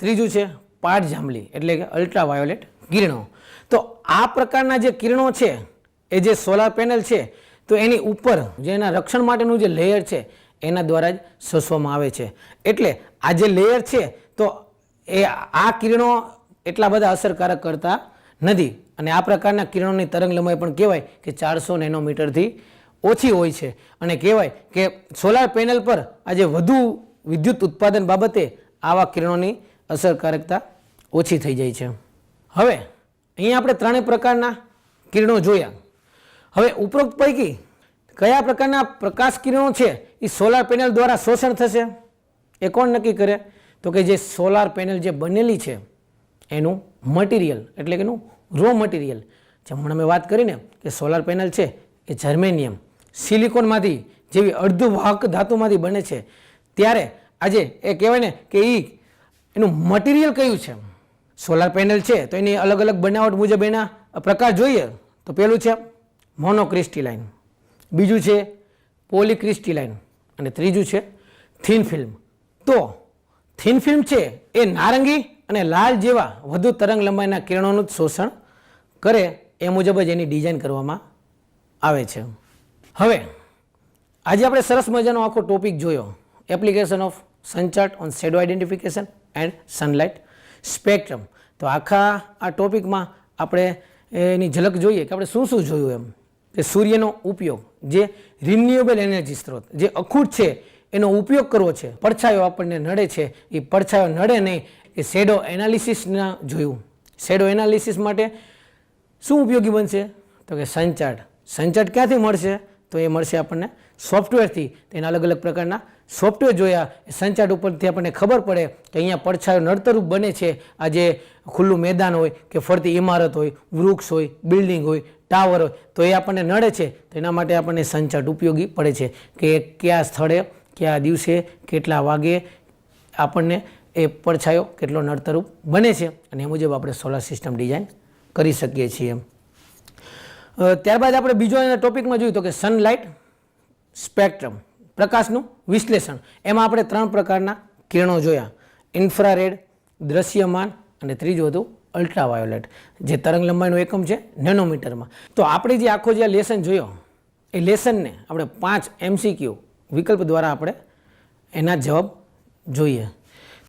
ત્રીજું છે પાટજાંબલી એટલે કે અલ્ટ્રાવાયોલેટ કિરણો. તો આ પ્રકારના જે કિરણો છે એ જે સોલાર પેનલ છે તો એની ઉપર જે એના રક્ષણ માટેનું જે લેયર છે એના દ્વારા જ શોષવામાં આવે છે. એટલે આ જે લેયર છે તો એ આ કિરણો એટલા બધા અસરકારક કરતા નથી અને આ પ્રકારના કિરણોની તરંગ લંબાઈ પણ કહેવાય કે 400 નેનોમીટરથી ઓછી હોય છે અને કહેવાય કે સોલાર પેનલ પર આજે વધુ વિદ્યુત ઉત્પાદન બાબતે આવા કિરણોની અસરકારકતા ઓછી થઈ જાય છે. હવે અહીંયા આપણે ત્રણેય પ્રકારના કિરણો જોયા. હવે ઉપરોક્ત પૈકી કયા પ્રકારના પ્રકાશ કિરણો છે એ સોલાર પેનલ દ્વારા શોષણ થશે એ કોણ નક્કી કરે? તો કે જે સોલાર પેનલ જે બનેલી છે એનું મટીરિયલ એટલે કે એનું રો મટીરિયલ. જેમ હમણાં મેં વાત કરીને કે સોલાર પેનલ છે એ જર્મેનિયમ સિલિકોનમાંથી જેવી અર્ધવાહક ધાતુમાંથી બને છે. ત્યારે આજે એ કહેવાય ને કે એનું મટીરિયલ કયું છે? સોલાર પેનલ છે તો એની અલગ અલગ બનાવટ મુજબ એના પ્રકાર જોઈએ તો પહેલું છે મોનોક્રિસ્ટલાઇન, બીજું છે પોલીક્રિસ્ટલાઇન અને ત્રીજું છે થિન ફિલ્મ. તો થિન ફિલ્મ છે એ નારંગી અને લાલ જેવા વધુ તરંગ લંબાઈના કિરણોનું જ શોષણ કરે એ મુજબ જ એની ડિઝાઇન કરવામાં આવે છે. હવે આજે આપણે સરસ મજાનો આખો ટોપિક જોયો, application of sun chart on shadow identification and sunlight spectrum. તો આખા આ ટોપિકમાં આપણે એની ઝલક જોઈએ કે આપણે શું શું જોયું એમ કે સૂર્યનો ઉપયોગ જે રિન્યુએબલ એનર્જી સ્ત્રોત જે અખૂટ છે એનો ઉપયોગ કરવો છે. પડછાયો આપણને નડે છે એ પડછાયો નડે નહીં એ શેડો એનાલિસિસના જોયું. શેડો એનાલિસિસ માટે શું ઉપયોગી બનશે? તો કે સનચાર્ટ. સનચાર્ટ ક્યાંથી મળશે? તો એ મળશે આપણને સોફ્ટવેરથી. તેના અલગ અલગ પ્રકારના સોફ્ટવેર જોયા. સનચાર્ટ ઉપરથી આપણને ખબર પડે કે અહીંયા પડછાયો નડતરૂપ બને છે. આ જે ખુલ્લું મેદાન હોય કે ફરતી ઇમારત હોય, વૃક્ષ હોય, બિલ્ડિંગ હોય, ટાવર હોય તો એ આપણને નડે છે. તો એના માટે આપણને સનચાર્ટ ઉપયોગી પડે છે કે કયા સ્થળે કયા દિવસે કેટલા વાગે આપણને એ પડછાયો કેટલો નડતરૂપ બને છે અને એ મુજબ આપણે સોલાર સિસ્ટમ ડિઝાઇન કરી શકીએ છીએ. ત્યારબાદ આપણે બીજો એના ટોપિકમાં જોયું તો કે સનલાઇટ સ્પેક્ટ્રમ પ્રકાશનું વિશ્લેષણ. એમાં આપણે ત્રણ પ્રકારના કિરણો જોયા, ઇન્ફ્રારેડ, દ્રશ્યમાન અને ત્રીજું હતું અલ્ટ્રાવાયોલેટ જે તરંગ લંબાઈનો એકમ છે નેનોમીટરમાં. તો આપણે જે આખો જે લેસન જોયો એ લેસનને આપણે 5 MCQ વિકલ્પ દ્વારા આપણે એના જવાબ જોઈએ.